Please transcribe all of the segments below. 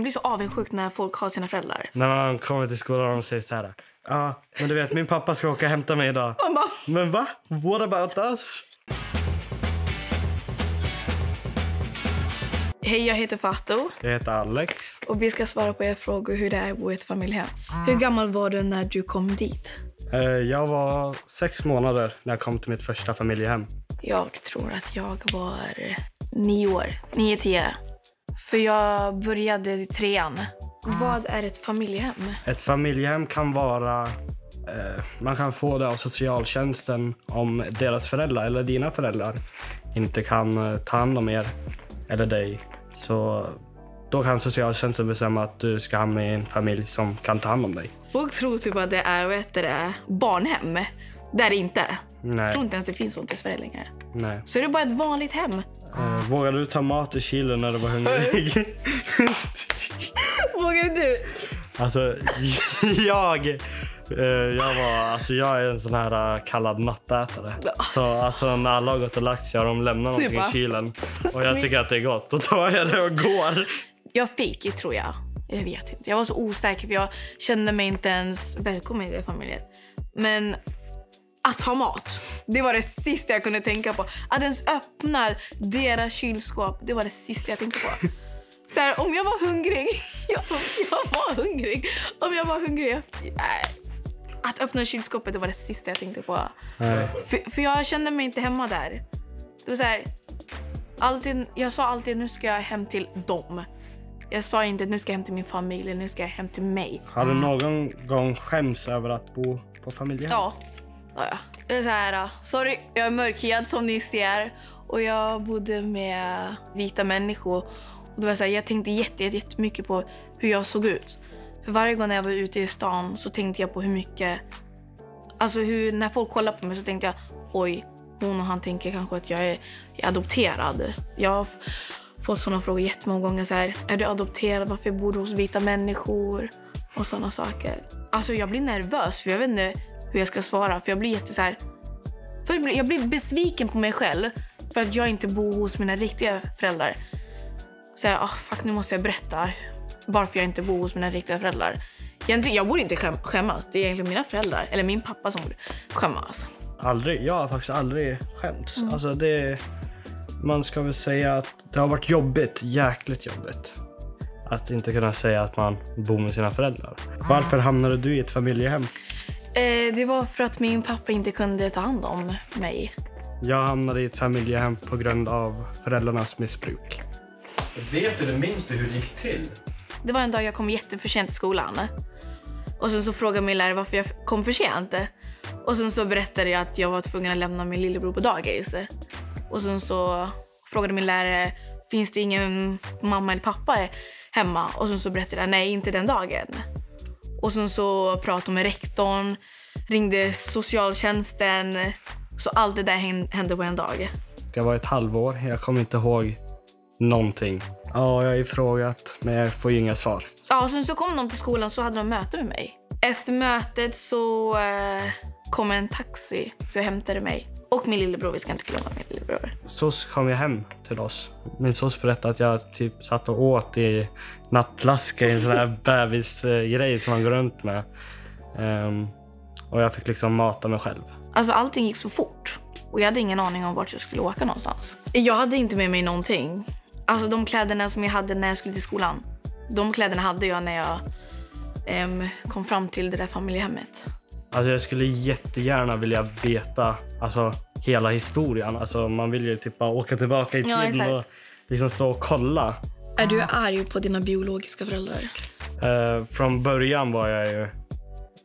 blir så avundsjuk när folk har sina föräldrar. När man kommer till skolan och säger så här: ja, men du vet, min pappa ska åka och hämta mig idag. Men va? What about us? Hej, jag heter Fatou. Jag heter Alex. Och vi ska svara på era frågor hur det är att bo i ett familjehem. Hur gammal var du när du kom dit? Jag var 6 månader när jag kom till mitt första familjehem. Jag tror att jag var 9 år. 9-10. För jag började i 3:an. Vad är ett familjehem? Ett familjehem kan vara... man kan få det av socialtjänsten om deras föräldrar eller dina föräldrar inte kan ta hand om er eller dig. Så då kan socialtjänsten bestämma att du ska hamna i en familj som kan ta hand om dig. Folk tror typ att det är barnhem. Det är det inte. Nej. Jag tror inte ens det finns sånt i Sverige längre. Nej. Så är det bara ett vanligt hem. Vågar du ta mat i kylen när du var hungrig? Vågar du? Alltså, jag är en sån här kallad nattätare. Så alltså, när alla har gått och lagt sig har de lämnat någonting i kylen. Och jag tycker att det är gott. Och då tar jag det och går. Jag fick, tror jag. Jag vet inte. Jag var så osäker för jag kände mig inte ens välkommen i det familjen. Men att ha mat, det var det sista jag kunde tänka på. Att ens öppna deras kylskåp, det var det sista jag tänkte på. Så här, om jag var hungrig, Om jag var hungrig, att öppna kylskåpet, det var det sista jag tänkte på. För jag kände mig inte hemma där. Det var så här, jag sa alltid nu ska jag hem till dem. Jag sa inte nu ska jag hem till min familj, nu ska jag hem till mig. Har du någon gång skäms över att bo på familjen? Ja. Det är så här, sorry, jag är mörkhyad som ni ser. Och jag bodde med vita människor. Och det var så här, jag tänkte jättemycket på hur jag såg ut. För varje gång när jag var ute i stan så tänkte jag på hur mycket... Alltså när folk kollar på mig så tänkte jag, oj, hon och han tänker kanske att jag är adopterad. Jag har fått sådana frågor jättemånga gånger. Så här, är du adopterad? Varför bor du hos vita människor? Och sådana saker. Alltså jag blir nervös för jag vet inte hur jag ska svara. För jag blir jag blir besviken på mig själv. För att jag inte bor hos mina riktiga föräldrar. Så nu måste jag berätta varför jag inte bor hos mina riktiga föräldrar. Jag borde inte skämmas. Det är egentligen mina föräldrar. Eller min pappa som borde skämmas. Aldrig. Jag har faktiskt aldrig skämts. Alltså man ska väl säga att det har varit jäkligt jobbigt. Att inte kunna säga att man bor med sina föräldrar. Varför hamnade du i ett familjehem? Det var för att min pappa inte kunde ta hand om mig. Jag hamnade i ett familjehem på grund av föräldrarnas missbruk. Vet du, minns du hur det gick till? Det var en dag jag kom jätteför sent till skolan. Och sen så frågade min lärare varför jag kom för sent. Och sen så berättade jag att jag var tvungen att lämna min lillebror på dagis. Och sen så frågade min lärare, finns det ingen mamma eller pappa hemma? Och sen så berättade jag, nej, inte den dagen. Och sen så pratade med rektorn, ringde socialtjänsten. Så allt det där hände på en dag. Det var ett halvår, jag kommer inte ihåg någonting. Ja, jag har frågat, men jag får ju inga svar. Ja, och sen så kom de till skolan så hade de möte med mig. Efter mötet så kom en taxi så jag hämtade mig. Och min lillebror, vi ska inte glömma min lillebror. Så kom jag hem till oss. Min sos berättade att jag typ satt och åt i nattlaska i en sån här bebisgrej som man går runt med. Och jag fick liksom mata mig själv. Alltså allting gick så fort. Och jag hade ingen aning om vart jag skulle åka någonstans. Jag hade inte med mig någonting. Alltså de kläderna som jag hade när jag skulle till skolan. De kläderna hade jag när jag kom fram till det där familjehemmet. Alltså jag skulle jättegärna vilja veta hela historien. Alltså man vill ju typ bara åka tillbaka i tiden och liksom stå och kolla. Är du arg på dina biologiska föräldrar? Från början var jag ju,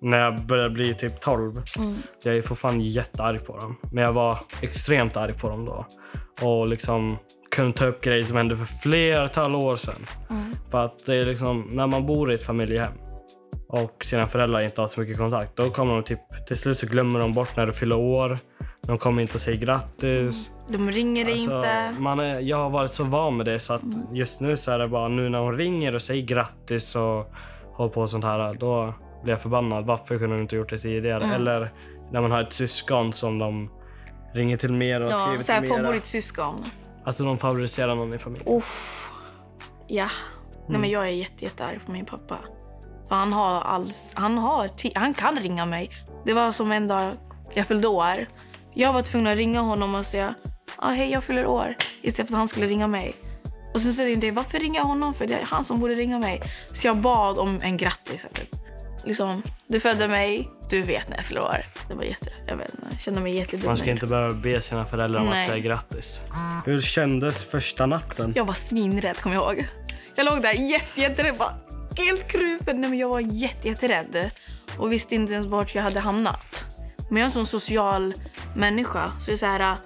när jag började bli typ 12. Jag är fortfarande jättearg på dem. Men jag var extremt arg på dem då. Och liksom kunde ta upp grejer som hände för flertal år sedan. För att det är liksom, när man bor i ett familjehem och sina föräldrar inte har så mycket kontakt, då kommer de typ, till slut så glömmer de bort när du fyller år. De kommer inte att säga grattis. De ringer dig inte. Jag har varit så van med det så att just nu så är det bara, nu när hon ringer och säger grattis och håller på sånt här, då blir jag förbannad. Varför kunde de inte gjort det tidigare? Eller när man har ett syskon som de ringer till mer och skriver till mer. Favoritsyskon. Alltså de favoriserar någon i familjen. Ja. Nej, men jag är jättearg på min pappa. För han kan ringa mig. Det var som en dag jag fyllde år. Jag var tvungen att ringa honom och säga hej, jag fyller år. Istället för att han skulle ringa mig. Och sen säger jag inte, varför ringa honom? För det är han som borde ringa mig. Så jag bad om en grattis. Liksom, du födde mig, du vet när jag fyller år. Det var jag kände mig jättedum. Man ska inte behöva be sina föräldrar om att säga grattis. Hur kändes första natten? Jag var svinrädd, kommer jag ihåg. Jag låg där jätterädd, bara helt krupen. Nej, men jag var jätterädd och visste inte ens vart jag hade hamnat. Men jag är en sån social människa, så det är så här,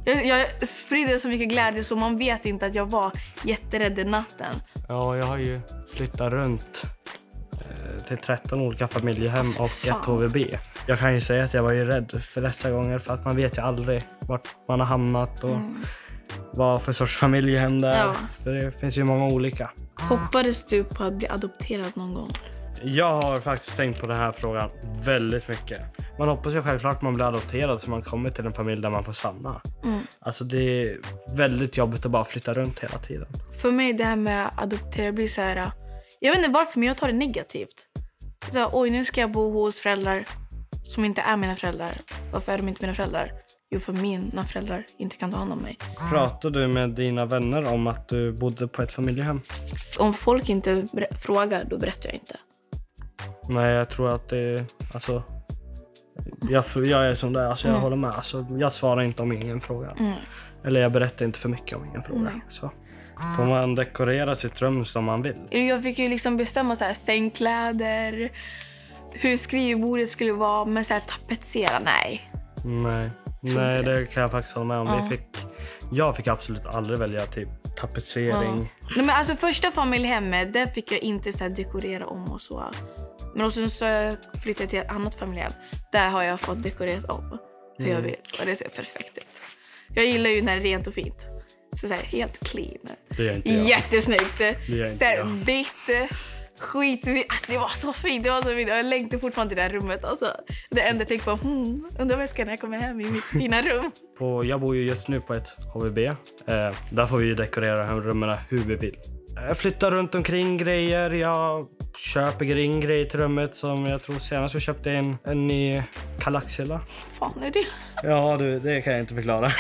jag sprider så mycket glädje så man vet inte att jag var jätterädd i natten. Ja, jag har ju flyttat runt till 13 olika familjehem och ett HVB. Jag kan ju säga att jag var ju rädd för dessa gånger, för att man vet ju aldrig vart man har hamnat och vad för sorts familjehem det är. Ja. För det finns ju många olika. Hoppades du på att bli adopterad någon gång? Jag har faktiskt tänkt på den här frågan väldigt mycket. Man hoppas ju självklart att man blir adopterad så man kommer till en familj där man får stanna. Alltså det är väldigt jobbigt att bara flytta runt hela tiden. För mig det här med att adoptera blir så här... Jag vet inte varför, men jag tar det negativt. Så nu ska jag bo hos föräldrar som inte är mina föräldrar. Varför är de inte mina föräldrar? Jo, för mina föräldrar inte kan ta hand om mig. Pratar du med dina vänner om att du bodde på ett familjehem? Om folk inte frågar, då berättar jag inte. Nej, jag tror att det... Alltså, jag är som det, alltså jag håller med. Alltså, jag svarar inte om ingen fråga. Eller jag berättar inte för mycket om ingen fråga. Så får man dekorera sitt rum som man vill. Jag fick ju liksom bestämma så här, sängkläder, hur skrivbordet skulle vara, men så här, tapetsera, nej, det kan jag faktiskt hålla med om. Jag fick absolut aldrig välja typ tapetsering. Nej, men alltså första familjehemmet, där fick jag inte så här, dekorera om och så. Men och sen så flyttade jag till ett annat familjehem. Där har jag fått dekorerat om hur jag vill. Och det ser perfekt ut. Jag gillar ju när det är rent och fint. Så här, helt clean. Det är inte jag. Jättesnyggt. Vitt. Skitvitt. Alltså, det var så fint. Jag längtar fortfarande till det här rummet. Alltså, det enda jag tänkte på, undrar vad jag ska när jag kommer hem i mitt fina rum. Jag bor ju just nu på ett HVB. Där får vi dekorera rummen hur vi vill. Jag flyttar runt omkring grejer. Jag köper in grejer till rummet. Som jag tror senast jag köpte en ny Kallaxhylla. Fan är det? Ja, det kan jag inte förklara.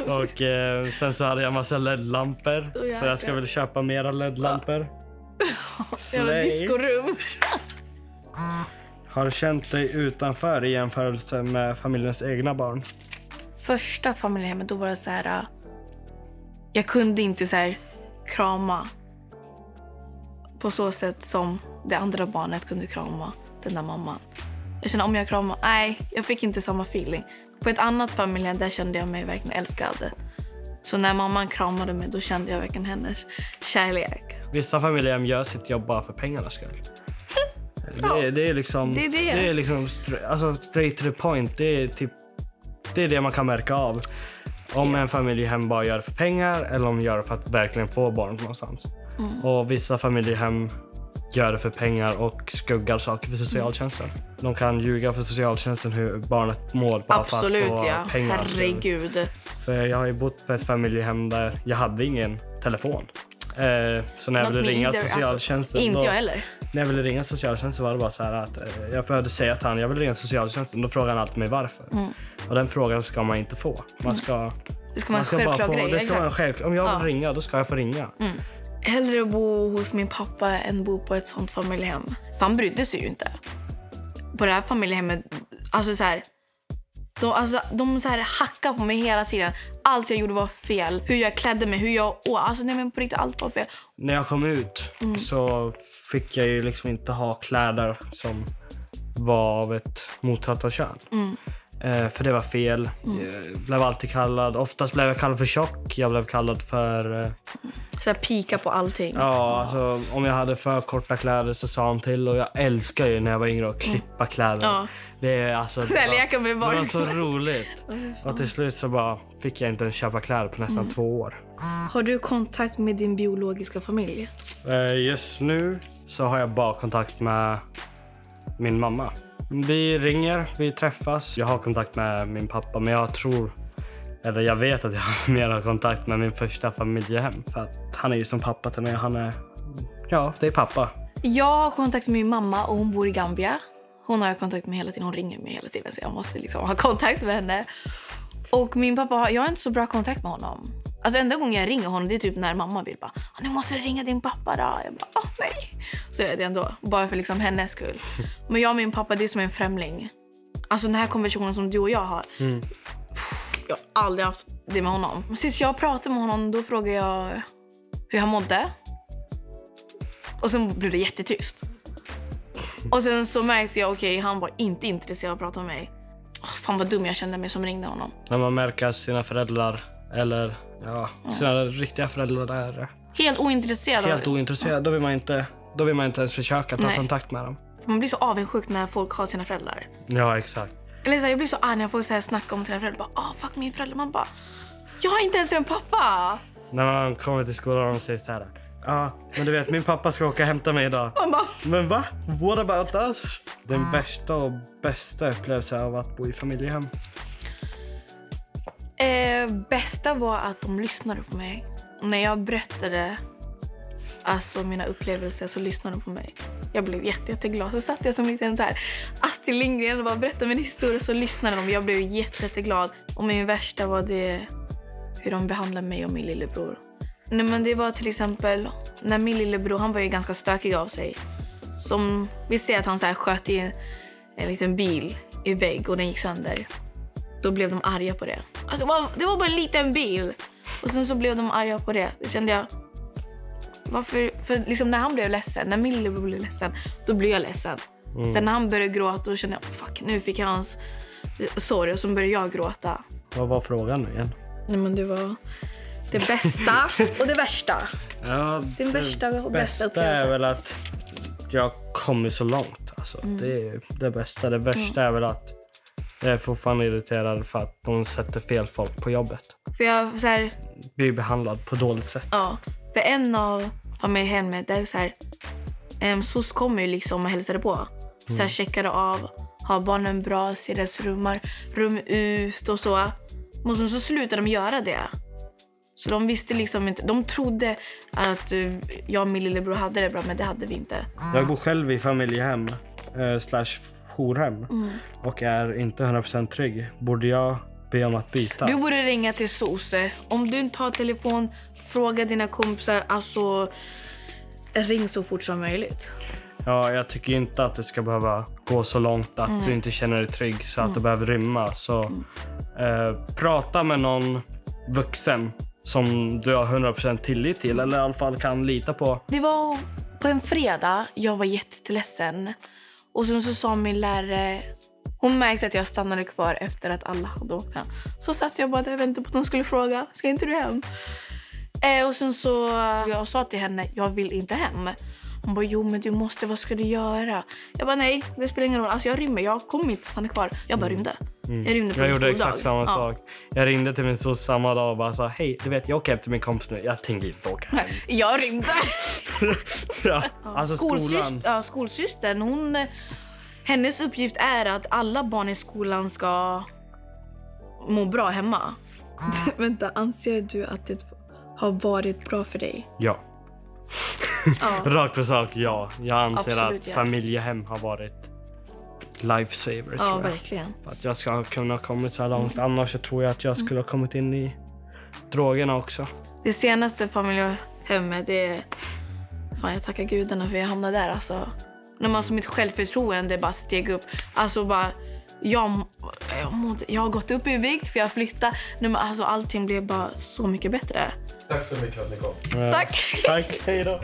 Och sen så hade jag en massa LED-lampor. Så jag ska väl köpa mera LED-lampor. Jävla diskorum. Har du känt dig utanför i jämförelse med familjens egna barn? Första familjehemmet, då var det så här... Jag kunde inte så här krama på så sätt som det andra barnet kunde krama den där mamman. Jag kände om jag kramade... Nej, jag fick inte samma feeling. På ett annat familjehem, där kände jag mig verkligen älskad. Så när mamman kramade mig, då kände jag verkligen hennes kärlek. Vissa familjehem gör sitt jobb bara för pengarnas skull. Det är liksom... Det är liksom alltså straight to the point. Det är det man kan märka av. Om en familjehem bara gör det för pengar eller om de gör det för att verkligen få barn någonstans. Och vissa familjehem gör det för pengar och skuggar saker för socialtjänsten. De kan ljuga för socialtjänsten hur barnet mår bara absolut, för att få pengar. Herregud. För jag har ju bott på ett familjehem där jag hade ingen telefon. Så när jag ville ringa socialtjänsten... Alltså, inte jag heller. När jag ville ringa socialtjänsten så var det bara så här att jag behövde säga att jag vill ringa socialtjänsten. Då frågar han alltid mig varför. Och den frågan ska man inte få. Man ska... Det ska man självklart grejer. Det ska man självklart. Om jag vill ringa, då ska jag få ringa. Hellre bo hos min pappa än bo på ett sånt familjehem. För han brydde sig ju inte. På det här familjehemmet, alltså så här... De så här hackade på mig hela tiden. Allt jag gjorde var fel. Hur jag klädde mig, hur jag åt. Alltså nej, men på riktigt, allt var fel. När jag kom ut så fick jag ju liksom inte ha kläder som var av ett motsatta kön. För det var fel. Jag blev alltid kallad. Oftast blev jag kallad för tjock. Jag blev kallad för... Så här pika på allting. Ja, alltså om jag hade för korta kläder så sa han till. Och jag älskar ju när jag var yngre att klippa kläder. Ja. Det är alltså... Det var så roligt. Och till slut så bara fick jag inte köpa kläder på nästan 2 år. Har du kontakt med din biologiska familj? Just nu så har jag bara kontakt med min mamma. Vi ringer, vi träffas. Jag har kontakt med min pappa, men jag tror Eller jag vet att jag har mer kontakt med min första familjehem. För att han är ju som pappa till mig. Han är... Ja, det är pappa. Jag har kontakt med min mamma och hon bor i Gambia. Hon har kontakt med hela tiden. Hon ringer mig hela tiden så jag måste liksom ha kontakt med henne. Och min pappa, jag har inte så bra kontakt med honom. Alltså enda gången jag ringer honom det är typ när mamma vill bara nu måste du ringa din pappa då. Jag bara nej. Så är det ändå. Bara för liksom hennes skull. Men jag och min pappa det är som en främling. Alltså den här konversationen som du och jag har. Jag har aldrig haft det med honom. Men sist jag pratade med honom då frågade jag hur han mådde. Och sen blev det jättetyst. Och sen så märkte jag okej, han var inte intresserad av att prata med mig. Fan vad dum jag kände mig som ringde honom. När man märker att sina föräldrar eller sina riktiga föräldrar är helt ointresserade. Helt ointresserade. Då vill man inte ens försöka ta kontakt med dem. För man blir så avundsjuk när folk har sina föräldrar. Ja, exakt. Eller så jag blir så arg när folk snacka om sina föräldrar. Bara, fuck min förälder. Man bara, jag har inte ens en pappa. När man kommer till skolan och säger så här. Men du vet, min pappa ska åka och hämta mig idag. Bara, men va? What about us? Den värsta och bästa upplevelsen av att bo i familjehem. Bästa var att de lyssnade på mig. Och när jag berättade alltså mina upplevelser så lyssnade de på mig. Jag blev jätteglad. Så satt jag som liten så här Astrid Lindgren och bara berättade min historia så lyssnade de. Jag blev jätteglad. Och min värsta var det hur de behandlade mig och min lillebror. Nej, men det var till exempel när min lillebror, han var ju ganska stökig av sig. Som vi ser att han så här sköt in en liten bil i vägg och den gick sönder. Då blev de arga på det. Alltså det var bara en liten bil. Och sen så blev de arga på det. Det kände jag. Varför? För liksom när han blev ledsen, när min lillebror blev ledsen, då blev jag ledsen. Sen när han började gråta då kände jag, fuck, nu fick jag hans sorg och så började jag gråta. Vad var frågan nu igen? Nej, men det var det bästa och det värsta. Ja, det värsta och bästa är väl att jag kommer så långt. Alltså, det är det bästa. Det värsta är väl att jag är fortfarande irriterad för att de sätter fel folk på jobbet. För jag så här, blir behandlad på dåligt sätt. Ja, för en av familjehemmet där så här, SOS kommer ju liksom och hälsade på. Så här checkade av, har barnen bra, ser deras rum ut och så. Och så slutade de göra det. Så de visste liksom inte, de trodde att jag och min lillebror hade det bra, men det hade vi inte. Jag bor själv i familjehem /jourhem och är inte 100% trygg. Borde jag be om att byta? Du borde ringa till SOS. Om du inte har telefon, fråga dina kompisar, alltså ring så fort som möjligt. Ja, jag tycker inte att det ska behöva gå så långt att du inte känner dig trygg så att du behöver rymma. Så prata med någon vuxen som du har 100% tillit till eller i alla fall kan lita på. Det var på en fredag, jag var jätteledsen. Och sen så sa min lärare, hon märkte att jag stannade kvar efter att alla hade åkt hem. Så satt jag bara där och väntade på att de skulle fråga, ska inte du hem? Och sen så jag sa till henne, jag vill inte hem. Hon bara, jo men du måste, vad ska du göra? Jag bara, nej, det spelar ingen roll. Alltså jag rymmer, jag kommer inte stanna kvar. Jag bara rymde. Jag gjorde exakt samma sak. Jag ringde till min SOS samma dag och bara sa, hej, du vet, jag åker hem till min kompis nu. Jag tänker inte åka hem. Jag rymde. Ja, alltså skolan. Skolsystern, hennes uppgift är att alla barn i skolan ska må bra hemma. Vänta, anser du att det har varit bra för dig? Ja. Rakt på sak, ja. Jag anser absolut, att familjehem har varit lifesaver, tror jag. Verkligen. För att jag ska kunna komma så här långt. Annars tror jag att jag skulle ha kommit in i drogerna också. Det senaste familjehemmet, det fan, jag tackar gudarna för jag hamnade där. Alltså, när man som mitt självförtroende bara steg upp. Alltså bara, jag har gått upp i vikt för jag flyttade. Alltså allting blev bara så mycket bättre. Tack så mycket att ni kom. Tack. Tack, hej då.